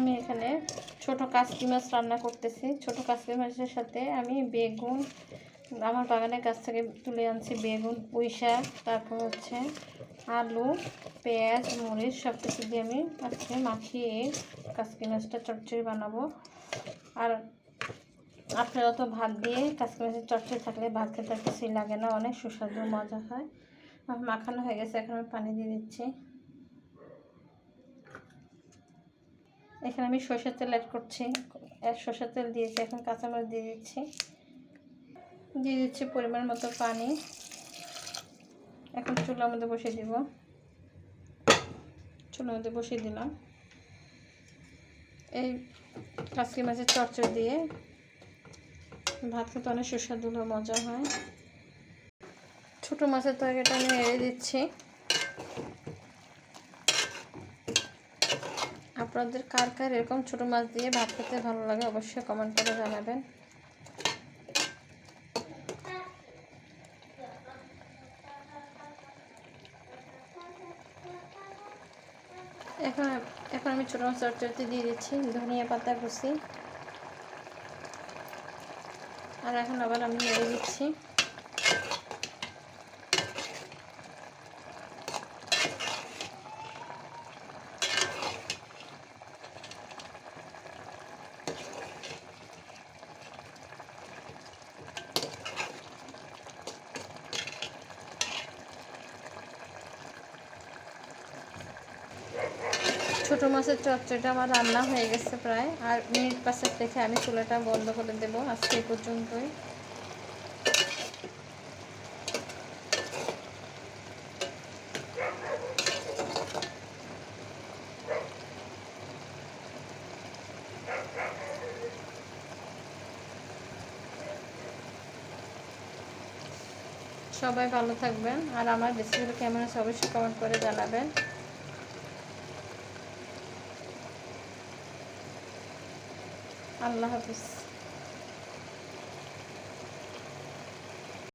আমি এখানে ছোট কাচকি মাছ রান্না করতেছি। ছোট কাচকি মাছের সাথে আমি বেগুন, আমার বাগানের গাছ থেকে তুলে আনছি বেগুন, পুঁই শাক, তারপর হচ্ছে আলু, পেঁয়াজ, মরিচ সব কিছু দিয়ে আমি আজকে মাখিয়ে কাচকি মাছটা চচ্চড়ি বানাবো। আর আপনারা তো ভাত দিয়ে কাচকি মাছের চচ্চড়ি থাকলে ভাত খেতে আর কিছুই লাগে না, অনেক সুস্বাদু মজা হয়। মাখানো হয়ে গেছে, এখন আমি পানি দিয়ে দিচ্ছি। এখানে আমি সরষের তেল অ্যাড করছি, সরষের তেল দিয়েছি, এখন কাঁচামরিচ দিয়ে দিচ্ছি পরিমাণ মতো পানি। এখন চুলার মধ্যে বসিয়ে দিব, চুলার মধ্যে বসিয়ে দিলাম। এই কাচকি মাছের চচ্চড়ি দিয়ে ভাত খেতে অনেক সুস্বাদু মজা হয়। ছোটো মাছের তরকারিটা আমি এড়ে দিচ্ছি। আপনাদের কার কার এরকম ছোটো মাছ দিয়ে ভাত খেতে ভালো লাগে অবশ্যই কমেন্ট করে জানাবেন। এখন আমি ছোটো মাছ চচ্চড়িতে দিয়ে দিচ্ছি ধনিয়া পাতা কুচি, আর এখন আবার আমি নেড়ে দিচ্ছি। ছোটো মাছের চচ্চড়িটা আমার রান্না হয়ে গেছে প্রায়, আর মিনিট 5 রেখে আমি চুলাটা বন্ধ করে দেব। আজকে এই পর্যন্তই। সবাই ভালো থাকবেন, আর আমার রেসিপিগুলো কেমন আছে অবশ্যই কমেন্ট করে জানাবেন। আল্লাহ হাফিজ।